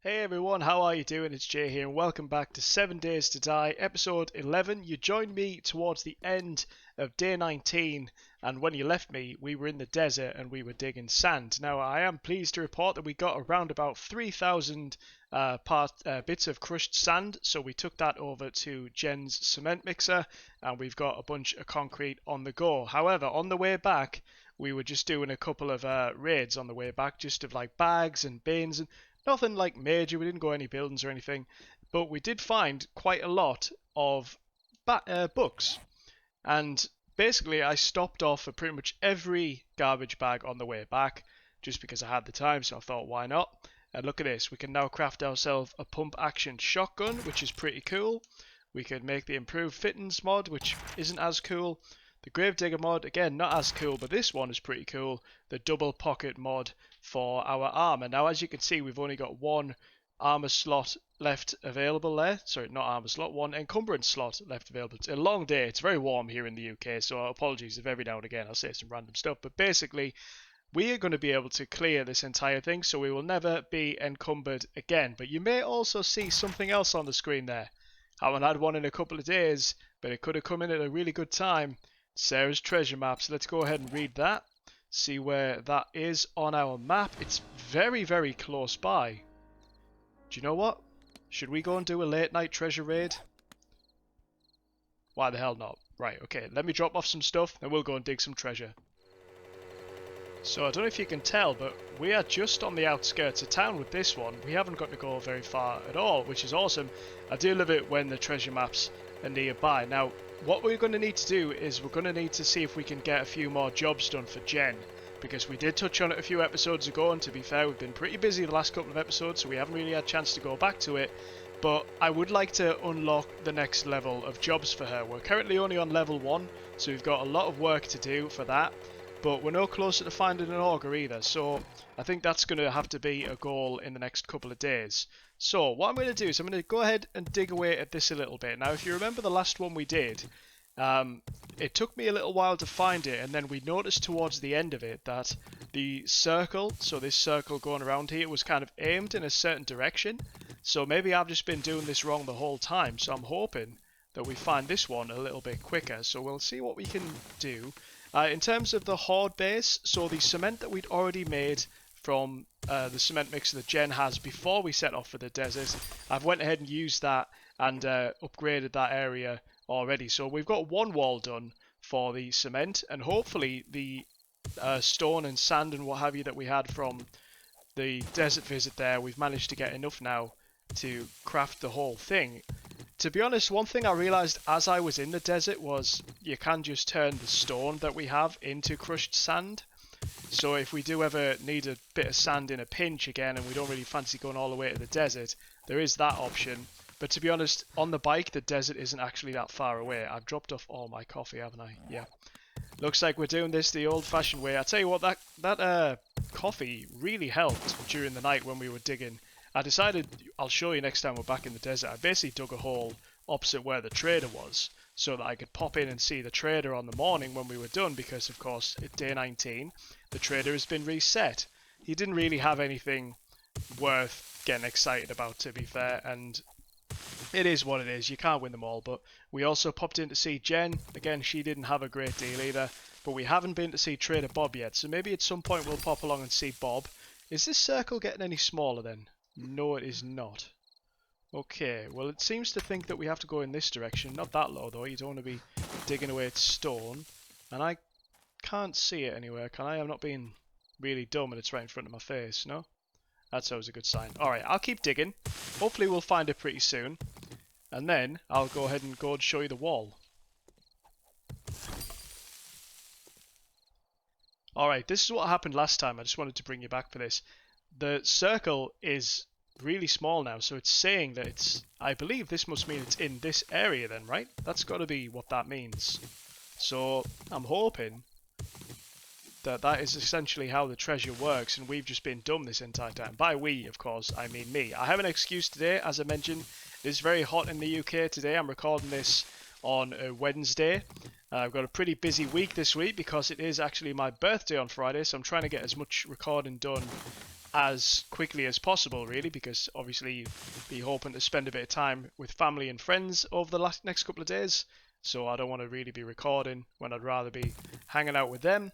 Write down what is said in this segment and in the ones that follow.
Hey everyone, how are you doing? It's Jay here and welcome back to 7 Days to Die, episode 11. You joined me towards the end of day 19 and when you left me we were in the desert and we were digging sand. Now I am pleased to report that we got around about 3,000 bits of crushed sand, so we took that over to Jen's cement mixer and we've got a bunch of concrete on the go. However, on the way back we were just doing a couple of raids on the way back, just of like bags and bins and nothing like major. We didn't go any buildings or anything, but we did find quite a lot of books. And basically, I stopped off at pretty much every garbage bag on the way back, just because I had the time. So I thought, why not? And look at this. We can now craft ourselves a pump action shotgun, which is pretty cool. We could make the improved fittings mod, which isn't as cool. The Gravedigger mod, again, not as cool, but this one is pretty cool. The double pocket mod for our armor. Now, as you can see, we've only got one armor slot left available there. Sorry, not armor slot, one encumbrance slot left available. It's a long day. It's very warm here in the UK, so apologies if every now and again I'll say some random stuff. But basically, we are going to be able to clear this entire thing, so we will never be encumbered again. But you may also see something else on the screen there. Haven't had one in a couple of days, but it could have come in at a really good time. Sarah's treasure map. So let's go ahead and read that. See where that is on our map. It's very, very close by. Do you know what? Should we go and do a late night treasure raid? Why the hell not? Right, okay. Let me drop off some stuff, then we'll go and dig some treasure. So I don't know if you can tell, but we are just on the outskirts of town with this one. We haven't got to go very far at all, which is awesome. I do love it when the treasure maps are nearby. Now, what we're going to need to do is we're going to need to see if we can get a few more jobs done for Jen, because we did touch on it a few episodes ago, and to be fair, we've been pretty busy the last couple of episodes, so we haven't really had a chance to go back to it. But I would like to unlock the next level of jobs for her. We're currently only on level 1, so we've got a lot of work to do for that, but we're no closer to finding an auger either, so I think that's going to have to be a goal in the next couple of days. So what I'm going to do is I'm going to go ahead and dig away at this a little bit. Now, if you remember the last one we did, it took me a little while to find it, and then we noticed towards the end of it that the circle, so this circle going around here, was kind of aimed in a certain direction. So maybe I've just been doing this wrong the whole time, so I'm hoping that we find this one a little bit quicker. So we'll see what we can do. In terms of the Horde base, so the cement that we'd already made from the cement mixer that Jen has before we set off for the desert, I've went ahead and used that and upgraded that area already. So we've got one wall done for the cement, and hopefully the stone and sand and what have you that we had from the desert visit there, we've managed to get enough now to craft the whole thing. To be honest, one thing I realised as I was in the desert was you can just turn the stone that we have into crushed sand. So if we do ever need a bit of sand in a pinch again and we don't really fancy going all the way to the desert, there is that option. But to be honest, on the bike, the desert isn't actually that far away. I've dropped off all my coffee, haven't I? Yeah. Looks like we're doing this the old-fashioned way. I tell you what, that coffee really helped during the night when we were digging. I decided I'll show you next time we're back in the desert. I basically dug a hole opposite where the trader was so that I could pop in and see the trader on the morning when we were done, because of course at day 19 the trader has been reset. He didn't really have anything worth getting excited about, to be fair, and it is what it is. You can't win them all. But we also popped in to see Jen. Again, she didn't have a great deal either, but we haven't been to see Trader Bob yet, so maybe at some point we'll pop along and see Bob. Is this circle getting any smaller then? No, it is not. Okay, well, it seems to think that we have to go in this direction. Not that low, though. You don't want to be digging away at stone. And I can't see it anywhere, can I? I'm not being really dumb and it's right in front of my face, no? That's always a good sign. Alright, I'll keep digging. Hopefully we'll find it pretty soon. And then I'll go ahead and go and show you the wall. Alright, this is what happened last time. I just wanted to bring you back for this. The circle is really small now, so it's saying that it's... I believe this must mean it's in this area then, right? That's got to be what that means. So I'm hoping that that is essentially how the treasure works, and we've just been dumb this entire time. By we, of course, I mean me. I have an excuse today, as I mentioned. It is very hot in the UK today. I'm recording this on a Wednesday. I've got a pretty busy week this week because it is actually my birthday on Friday, so I'm trying to get as much recording done as quickly as possible, really, because obviously you'd be hoping to spend a bit of time with family and friends over the next couple of days. So I don't want to really be recording when I'd rather be hanging out with them.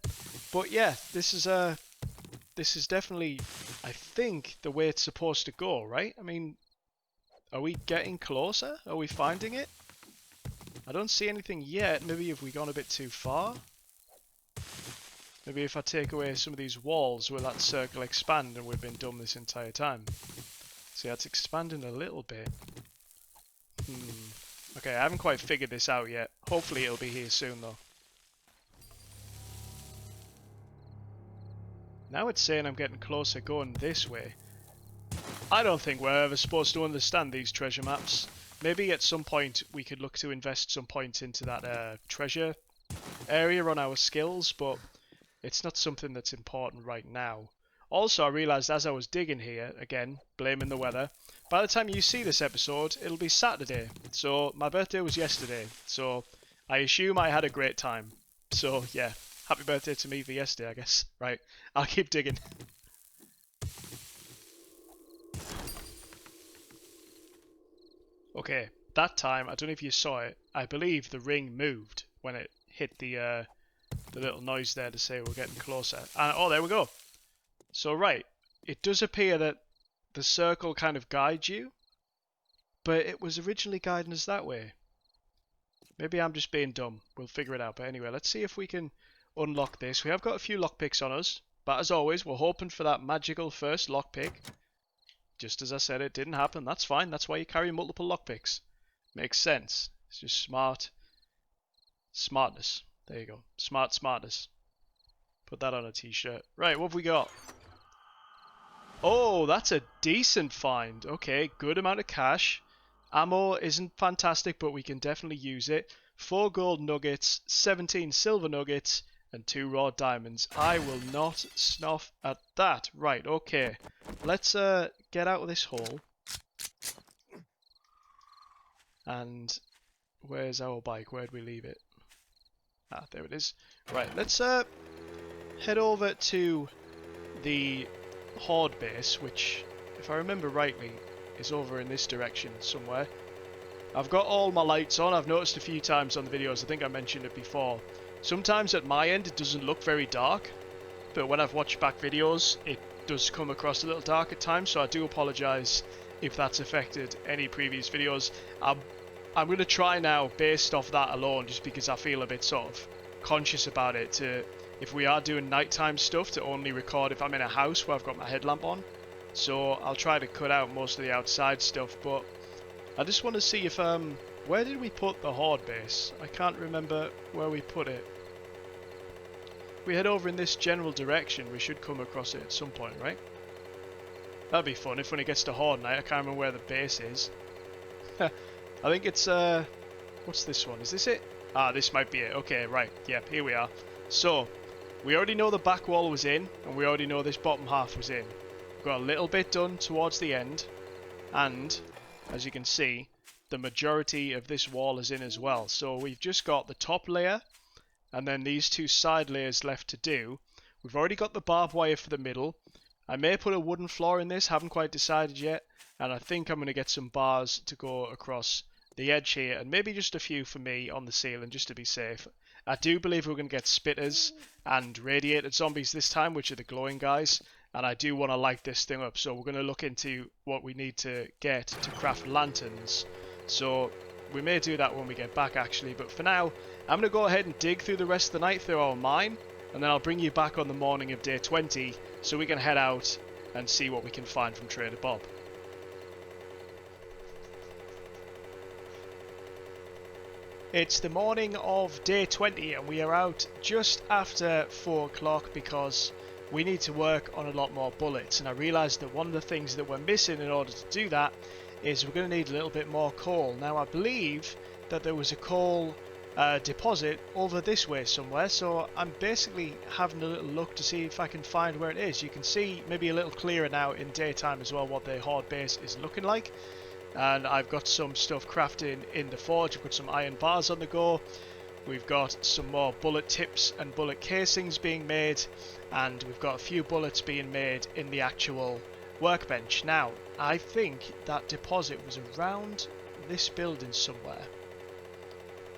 But yeah, this is definitely, I think, the way it's supposed to go, right? I mean, are we getting closer? Are we finding it? I don't see anything yet. Maybe have we gone a bit too far? Maybe if I take away some of these walls, will that circle expand and we've been dumb this entire time? See, that's expanding a little bit. Okay, I haven't quite figured this out yet. Hopefully it'll be here soon though. Now it's saying I'm getting closer going this way. I don't think we're ever supposed to understand these treasure maps. Maybe at some point we could look to invest some points into that treasure area on our skills, but it's not something that's important right now. Also, I realised as I was digging here, again, blaming the weather, by the time you see this episode, it'll be Saturday. So, my birthday was yesterday. So, I assume I had a great time. So, yeah, happy birthday to me for yesterday, I guess. Right, I'll keep digging. Okay, that time, I don't know if you saw it, I believe the ring moved when it hit the little noise there to say we're getting closer. And, oh, there we go. So, right, it does appear that the circle kind of guides you, but it was originally guiding us that way. Maybe I'm just being dumb. We'll figure it out. But anyway, let's see if we can unlock this. We have got a few lockpicks on us, but as always, we're hoping for that magical first lockpick. Just as I said, it didn't happen. That's fine. That's why you carry multiple lockpicks. Makes sense. It's just smartness. There you go. Smartness. Put that on a t-shirt. Right, what have we got? Oh, that's a decent find. Okay, good amount of cash. Ammo isn't fantastic, but we can definitely use it. 4 gold nuggets, 17 silver nuggets, and 2 raw diamonds. I will not snuff at that. Right, okay. Let's get out of this hole. And where's our bike? Where'd we leave it? Ah, there it is. Right, let's head over to the Horde base, which, if I remember rightly, is over in this direction somewhere. I've got all my lights on. I've noticed a few times on the videos, I think I mentioned it before. Sometimes at my end it doesn't look very dark, but when I've watched back videos it does come across a little dark at times, so I do apologise if that's affected any previous videos. I'm going to try now, based off that alone, just because I feel a bit sort of conscious about it, to, if we are doing nighttime stuff, to only record if I'm in a house where I've got my headlamp on. So I'll try to cut out most of the outside stuff, but I just want to see if, where did we put the Horde base? I can't remember where we put it. If we head over in this general direction, we should come across it at some point, right? That'd be fun if when it gets to Horde night, I can't remember where the base is. I think it's, what's this one? Is this it? Ah, this might be it. Okay, right. Yep, here we are. So, we already know the back wall was in, and we already know this bottom half was in. We've got a little bit done towards the end, and, as you can see, the majority of this wall is in as well. So we've just got the top layer, and then these 2 side layers left to do. We've already got the barbed wire for the middle. I may put a wooden floor in this, haven't quite decided yet, and I think I'm going to get some bars to go across the edge here, and maybe just a few for me on the ceiling, just to be safe. I do believe we're going to get spitters and radiated zombies this time, which are the glowing guys, and I do want to light this thing up, so we're going to look into what we need to get to craft lanterns. So we may do that when we get back actually, but for now I'm going to go ahead and dig through the rest of the night through our mine, and then I'll bring you back on the morning of day 20 so we can head out and see what we can find from Trader Bob. It's the morning of day 20 and we are out just after 4 o'clock because we need to work on a lot more bullets, and I realised that one of the things that we're missing in order to do that is we're going to need a little bit more coal. Now I believe that there was a coal deposit over this way somewhere, so I'm basically having a little look to see if I can find where it is. You can see maybe a little clearer now in daytime as well what the Horde base is looking like. And I've got some stuff crafting in the forge. I've got some iron bars on the go. We've got some more bullet tips and bullet casings being made, and we've got a few bullets being made in the actual workbench. Now, I think that deposit was around this building somewhere.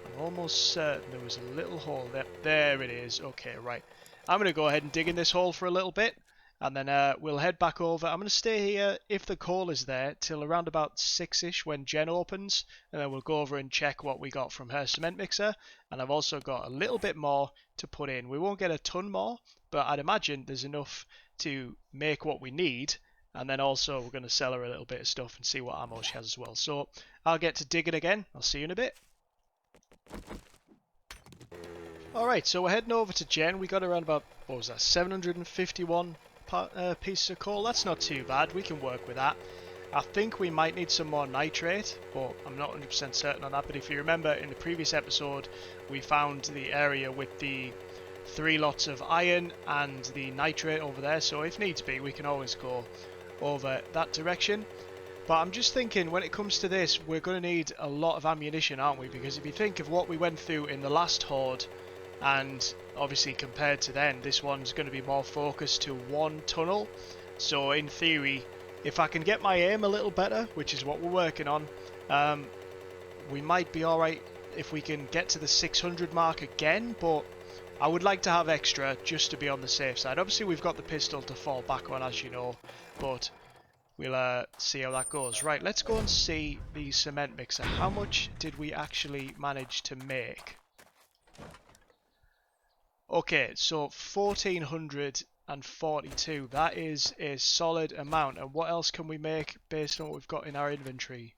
I'm almost certain there was a little hole there. There it is. Okay, right. I'm going to go ahead and dig in this hole for a little bit, and then we'll head back over. I'm going to stay here, if the coal is there, till around about 6ish when Jen opens, and then we'll go over and check what we got from her cement mixer. And I've also got a little bit more to put in. We won't get a ton more, but I'd imagine there's enough to make what we need. And then also we're going to sell her a little bit of stuff and see what ammo she has as well. So I'll get to digging again. I'll see you in a bit. Alright, so we're heading over to Jen. We got around about, what was that, 751 pieces of coal. That's not too bad. We can work with that. I think we might need some more nitrate, but I'm not 100% certain on that. But if you remember in the previous episode, we found the area with the 3 lots of iron and the nitrate over there. So if needs be, we can always go over that direction. But I'm just thinking, when it comes to this, we're going to need a lot of ammunition, aren't we? Because if you think of what we went through in the last Horde, and obviously compared to then, this one's going to be more focused to one tunnel. So in theory, if I can get my aim a little better, which is what we're working on, we might be alright if we can get to the 600 mark again. But I would like to have extra just to be on the safe side. Obviously we've got the pistol to fall back on, as you know, but we'll see how that goes. Right, let's go and see the cement mixer. How much did we actually manage to make? Okay, so 1442. That is a solid amount. And what else can we make based on what we've got in our inventory?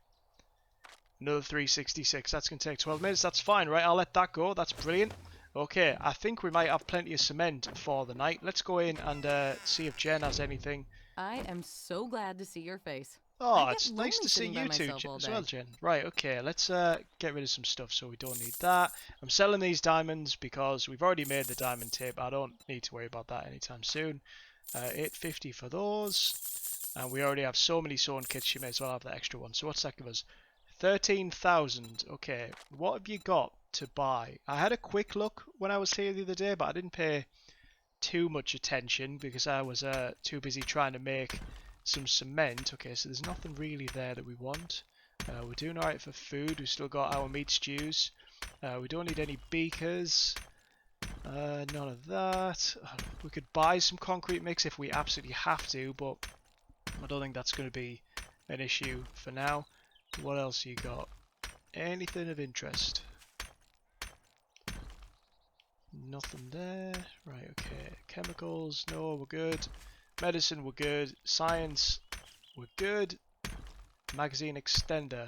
Another 366. That's going to take 12 minutes. That's fine, right? I'll let that go. That's brilliant. Okay, I think we might have plenty of cement for the night. Let's go in and see if Jen has anything. I am so glad to see your face. Oh, it's nice to see you too as well, Jen. Right, okay, let's get rid of some stuff so we don't need that. I'm selling these diamonds because we've already made the diamond tip. I don't need to worry about that anytime soon. 850 for those. And we already have so many sewn kits, you may as well have that extra one. So what's that give us? 13,000. Okay, what have you got to buy? I had a quick look when I was here the other day, but I didn't pay too much attention because I was too busy trying to make some cement. Okay, so there's nothing really there that we want. We're doing alright for food. We've still got our meat stews. We don't need any beakers. None of that. We could buy some concrete mix if we absolutely have to, but I don't think that's going to be an issue for now. What else you got? Anything of interest? Nothing there. Right, okay. Chemicals, no, we're good. Medicine, we're good. Science, we're good. Magazine extender.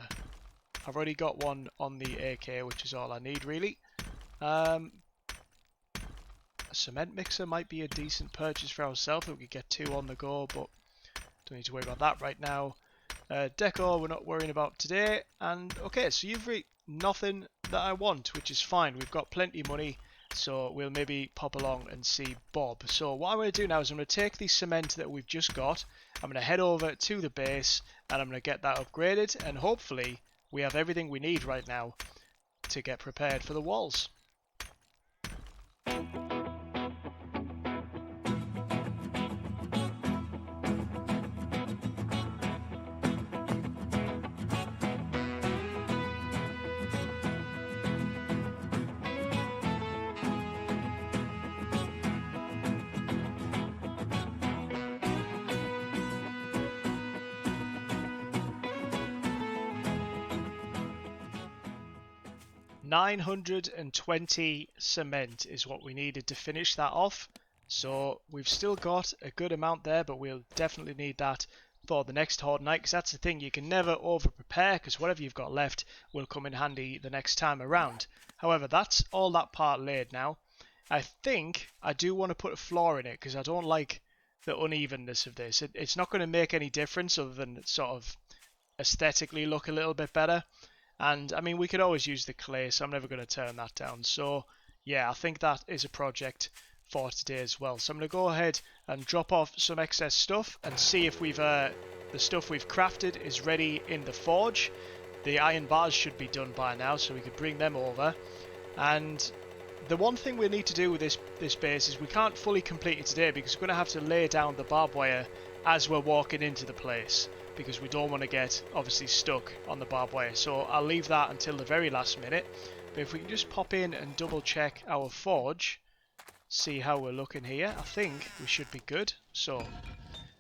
I've already got one on the AK, which is all I need, really. A cement mixer might be a decent purchase for ourselves. We could get 2 on the go, but don't need to worry about that right now. Decor, we're not worrying about today. And okay, so you've reached nothing that I want, which is fine. We've got plenty of money. So we'll maybe pop along and see Bob. So what I'm going to do now is I'm going to take the cement that we've just got. I'm going to head over to the base and I'm going to get that upgraded. And hopefully we have everything we need right now to get prepared for the walls. 920 cement is what we needed to finish that off. So we've still got a good amount there, but we'll definitely need that for the next Horde night, because that's the thing, you can never over prepare, because whatever you've got left will come in handy the next time around. However, that's all that part laid now. I think I do want to put a floor in it, because I don't like the unevenness of this. It's not going to make any difference other than sort of aesthetically look a little bit better. And I mean, we could always use the clay, so I'm never going to turn that down. So yeah, I think that is a project for today as well. So I'm going to go ahead and drop off some excess stuff and see if we've the stuff we've crafted is ready in the forge. The iron bars should be done by now, so we could bring them over. And the one thing we need to do with this base is we can't fully complete it today because we're going to have to lay down the barbed wire as we're walking into the place, because we don't want to get obviously stuck on the barbed wire. So I'll leave that until the very last minute. But if we can just pop in and double check our forge, see how we're looking here, I think we should be good. So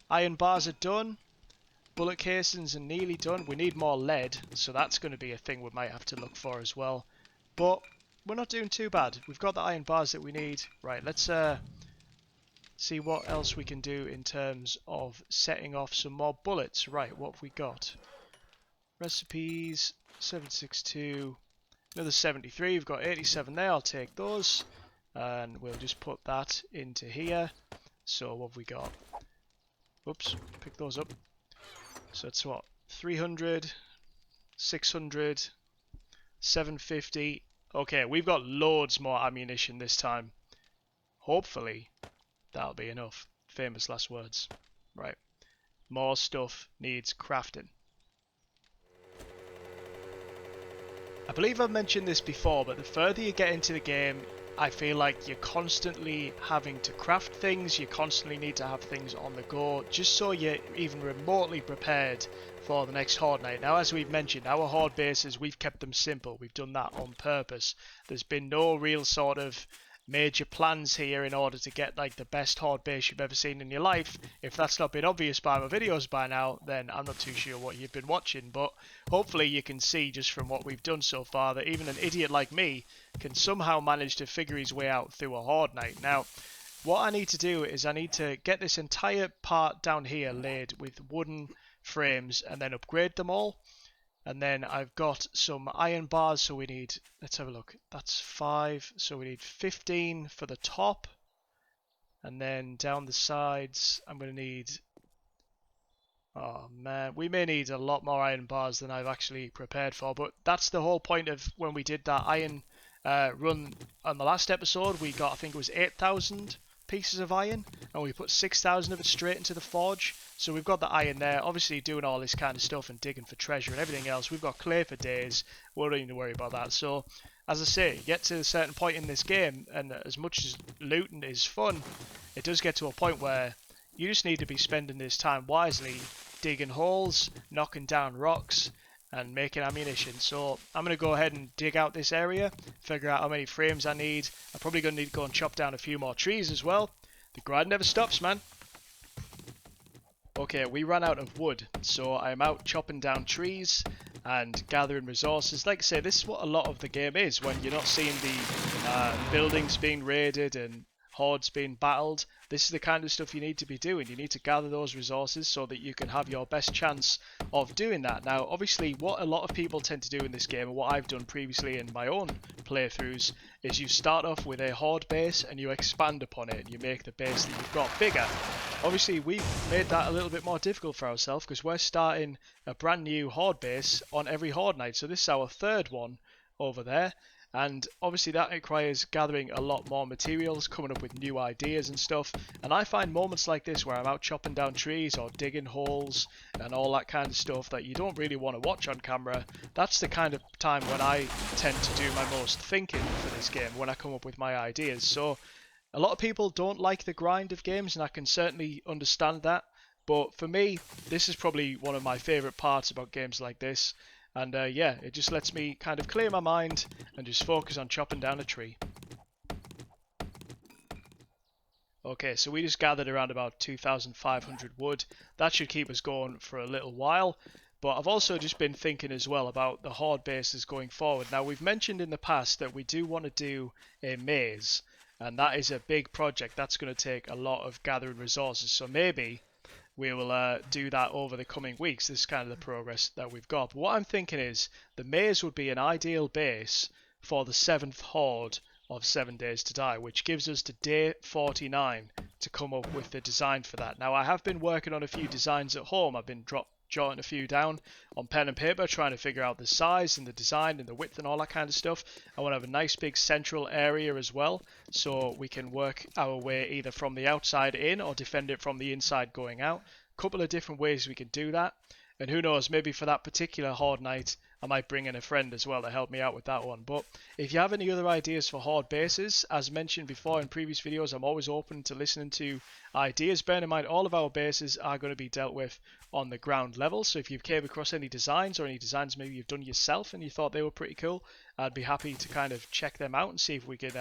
iron bars are done, bullet casings are nearly done. We need more lead, so that's going to be a thing we might have to look for as well. But we're not doing too bad. We've got the iron bars that we need. Right, let's see what else we can do in terms of setting off some more bullets. Right, what have we got? Recipes, 762, another 73. We've got 87 there. I'll take those. And we'll just put that into here. So what have we got? Oops, pick those up. So it's what? 300, 600, 750. Okay, we've got loads more ammunition this time. Hopefully, that'll be enough. Famous last words. Right. More stuff needs crafting. I believe I've mentioned this before, but the further you get into the game, I feel like you're constantly having to craft things, you constantly need to have things on the go, just so you're even remotely prepared for the next Horde night. Now, as we've mentioned, our Horde bases, we've kept them simple. We've done that on purpose. There's been no real sort of major plans here in order to get like the best Horde base you've ever seen in your life. If that's not been obvious by my videos by now, then I'm not too sure what you've been watching, but hopefully you can see just from what we've done so far that even an idiot like me can somehow manage to figure his way out through a Horde night. Now, what I need to do is I need to get this entire part down here laid with wooden frames and then upgrade them all. And then I've got some iron bars, so we need, let's have a look, that's 5, so we need 15 for the top. And then down the sides, I'm going to need, oh man, we may need a lot more iron bars than I've actually prepared for. But that's the whole point of when we did that iron run on the last episode. We got, I think it was 8,000 pieces of iron, and we put 6,000 of it straight into the forge. So we've got the iron there, obviously doing all this kind of stuff and digging for treasure and everything else. We've got clay for days, we don't need to worry about that. So as I say, you get to a certain point in this game, and as much as looting is fun, it does get to a point where you just need to be spending this time wisely, digging holes, knocking down rocks, and making ammunition. So I'm going to go ahead and dig out this area, figure out how many frames I need. I'm probably going to need to go and chop down a few more trees as well. The grind never stops, man. Okay, we ran out of wood, so I'm out chopping down trees and gathering resources. Like I say, this is what a lot of the game is when you're not seeing the buildings being raided and hordes being battled. This is the kind of stuff you need to be doing. You need to gather those resources so that you can have your best chance of doing that. Now, obviously, what a lot of people tend to do in this game, and what I've done previously in my own playthroughs, is you start off with a horde base and you expand upon it. You make the base that you've got bigger. Obviously, we've made that a little bit more difficult for ourselves because we're starting a brand new horde base on every horde night. So this is our third one over there. And obviously that requires gathering a lot more materials, coming up with new ideas and stuff. And I find moments like this where I'm out chopping down trees or digging holes and all that kind of stuff that you don't really want to watch on camera. That's the kind of time when I tend to do my most thinking for this game, when I come up with my ideas. So a lot of people don't like the grind of games, and I can certainly understand that. But for me, this is probably one of my favourite parts about games like this. And yeah, it just lets me kind of clear my mind and just focus on chopping down a tree. Okay, so we just gathered around about 2,500 wood. That should keep us going for a little while. But I've also just been thinking as well about the horde bases going forward. Now, we've mentioned in the past that we do want to do a maze. And that is a big project. That's going to take a lot of gathering resources. So maybe we will do that over the coming weeks. This is kind of the progress that we've got. But what I'm thinking is the maze would be an ideal base for the 7th horde of 7 Days to Die, which gives us to day 49 to come up with the design for that. Now, I have been working on a few designs at home. I've been jotting a few down on pen and paper, trying to figure out the size and the design and the width and all that kind of stuff. I want to have a nice big central area as well, so we can work our way either from the outside in or defend it from the inside going out. A couple of different ways we can do that, and who knows, maybe for that particular horde night I might bring in a friend as well to help me out with that one. But if you have any other ideas for Horde bases, as mentioned before in previous videos, I'm always open to listening to ideas. Bear in mind, all of our bases are going to be dealt with on the ground level. So if you came across any designs, or any designs maybe you've done yourself and you thought they were pretty cool, I'd be happy to kind of check them out and see if we could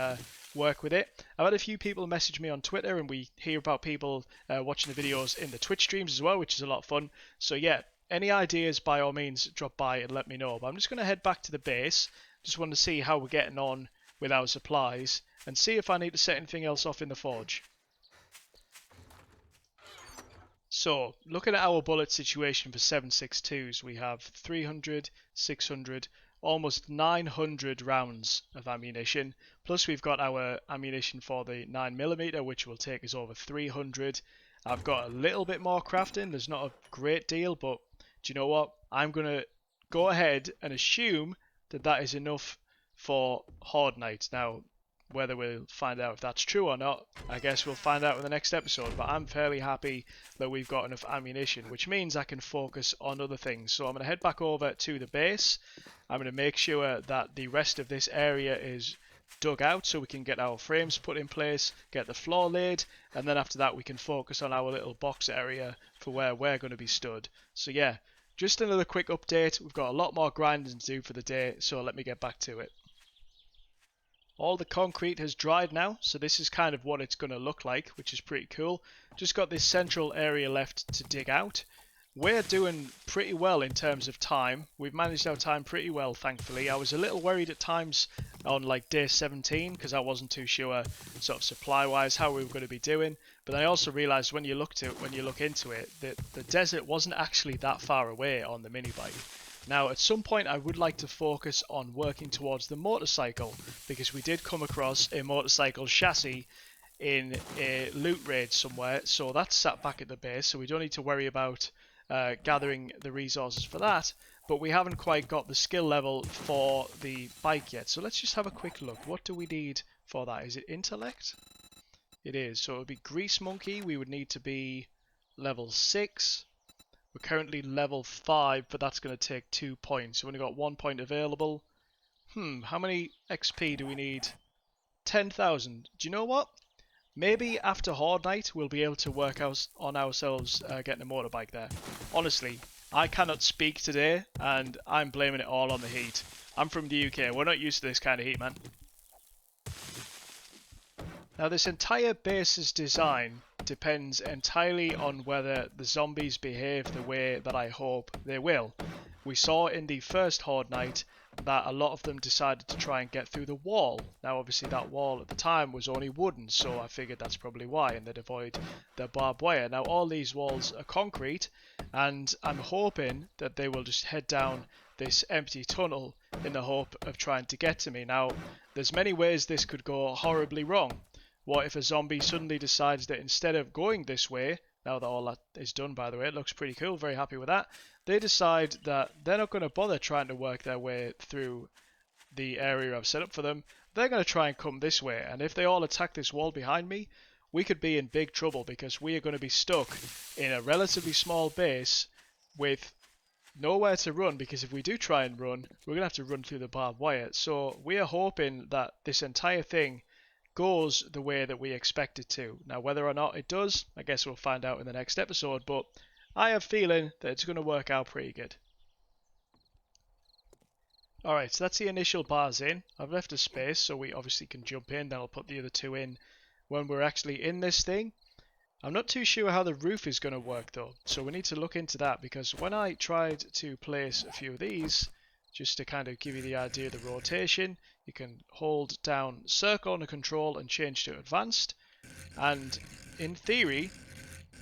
work with it. I've had a few people message me on Twitter, and we hear about people watching the videos in the Twitch streams as well, which is a lot of fun. So yeah, any ideas, by all means, drop by and let me know. But I'm just going to head back to the base. Just want to see how we're getting on with our supplies and see if I need to set anything else off in the forge. So, looking at our bullet situation for 7.62s, we have 300, 600, almost 900 rounds of ammunition. Plus we've got our ammunition for the 9mm, which will take us over 300. I've got a little bit more crafting. There's not a great deal, but do you know what? I'm going to go ahead and assume that that is enough for Horde Night. Now, whether we'll find out if that's true or not, I guess we'll find out in the next episode, but I'm fairly happy that we've got enough ammunition, which means I can focus on other things. So I'm going to head back over to the base. I'm going to make sure that the rest of this area is dug out so we can get our frames put in place, get the floor laid, and then after that we can focus on our little box area for where we're going to be stood. So yeah, just another quick update. We've got a lot more grinding to do for the day, so let me get back to it. All the concrete has dried now, so this is kind of what it's going to look like, which is pretty cool. Just got this central area left to dig out. We're doing pretty well in terms of time. We've managed our time pretty well, thankfully. I was a little worried at times on like day 17 because I wasn't too sure sort of supply-wise how we were going to be doing. But I also realised when you look into it, that the desert wasn't actually that far away on the mini bike. Now, at some point, I would like to focus on working towards the motorcycle, because we did come across a motorcycle chassis in a loot raid somewhere, so that's sat back at the base, so we don't need to worry about gathering the resources for that, but we haven't quite got the skill level for the bike yet. So let's just have a quick look. What do we need for that? Is it intellect? It is. So it would be Grease Monkey. We would need to be level 6. We're currently level 5, but that's going to take 2 points. We've only got 1 point available. How many XP do we need? 10,000. Do you know what? Maybe after Horde Night we'll be able to work on ourselves getting a motorbike there. Honestly, I cannot speak today, and I'm blaming it all on the heat. I'm from the UK. We're not used to this kind of heat, man. Now, this entire base's design depends entirely on whether the zombies behave the way that I hope they will. We saw in the first Horde Night that a lot of them decided to try and get through the wall. Now, obviously, that wall at the time was only wooden, so I figured that's probably why, and they'd avoid the barbed wire. Now, all these walls are concrete, and I'm hoping that they will just head down this empty tunnel in the hope of trying to get to me. Now, there's many ways this could go horribly wrong. What if a zombie suddenly decides that instead of going this way, now that all that is done, by the way, it looks pretty cool, very happy with that, they decide that they're not going to bother trying to work their way through the area I've set up for them. They're going to try and come this way, and if they all attack this wall behind me, we could be in big trouble, because we are going to be stuck in a relatively small base with nowhere to run, because if we do try and run, we're going to have to run through the barbed wire. So we are hoping that this entire thing goes the way that we expect it to. Now, whether or not it does, I guess we'll find out in the next episode, but I have a feeling that it's going to work out pretty good. Alright, so that's the initial bars in. I've left a space so we obviously can jump in, then I'll put the other two in when we're actually in this thing. I'm not too sure how the roof is going to work though, so we need to look into that, because when I tried to place a few of these, just to kind of give you the idea of the rotation, you can hold down circle under control and change to advanced, and in theory,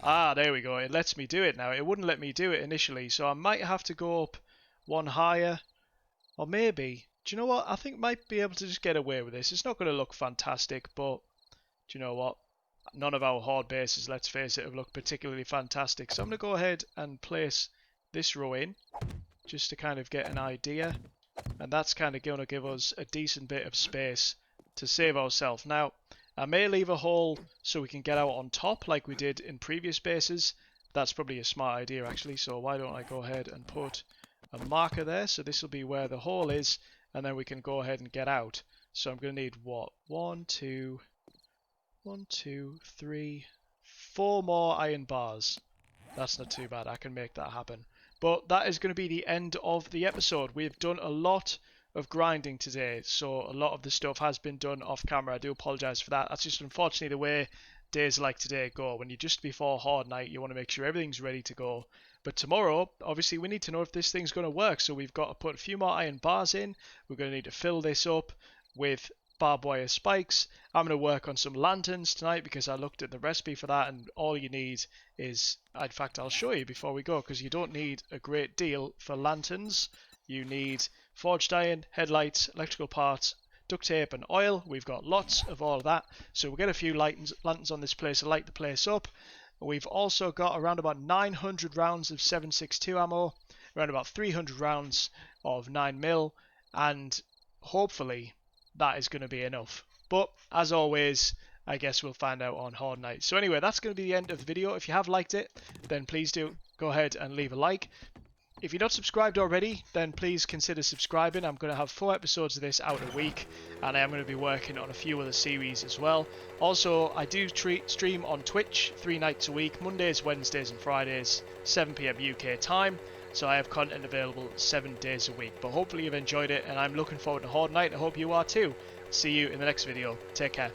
there we go, it lets me do it now. It wouldn't let me do it initially, so I might have to go up one higher, or maybe, do you know what, I think might be able to just get away with this. It's not going to look fantastic, but do you know what, none of our Horde bases, let's face it, have looked particularly fantastic, so I'm going to go ahead and place this row in, just to kind of get an idea, and that's kind of going to give us a decent bit of space to save ourselves. Now, I may leave a hole so we can get out on top like we did in previous bases. That's probably a smart idea actually, so why don't I go ahead and put a marker there. So this will be where the hole is, and then we can go ahead and get out. So I'm going to need what? 1, 2, 3, 4 more iron bars. That's not too bad. I can make that happen. But that is going to be the end of the episode. We've done a lot of grinding today, so a lot of the stuff has been done off camera. I do apologise for that. That's just unfortunately the way days like today go. When you're just before Horde night, you want to make sure everything's ready to go. But tomorrow, obviously, we need to know if this thing's going to work. So we've got to put a few more iron bars in. We're going to need to fill this up with barbed wire spikes. I'm going to work on some lanterns tonight because I looked at the recipe for that, and all you need is, in fact, I'll show you before we go, because you don't need a great deal for lanterns. You need forged iron, headlights, electrical parts, duct tape and oil. We've got lots of all of that, so we'll get a few lanterns on this place to light the place up. We've also got around about 900 rounds of 7.62 ammo, around about 300 rounds of 9mm, and hopefully that is going to be enough. But as always, I guess we'll find out on Horde night. So anyway, that's going to be the end of the video. If you have liked it, then please do go ahead and leave a like. If you're not subscribed already, then please consider subscribing. I'm going to have 4 episodes of this out a week, and I am going to be working on a few other series as well. Also, I do stream on Twitch 3 nights a week, Mondays, Wednesdays and Fridays, 7 PM UK time. So I have content available 7 days a week. But hopefully you've enjoyed it, and I'm looking forward to Horde night. I hope you are too. See you in the next video. Take care.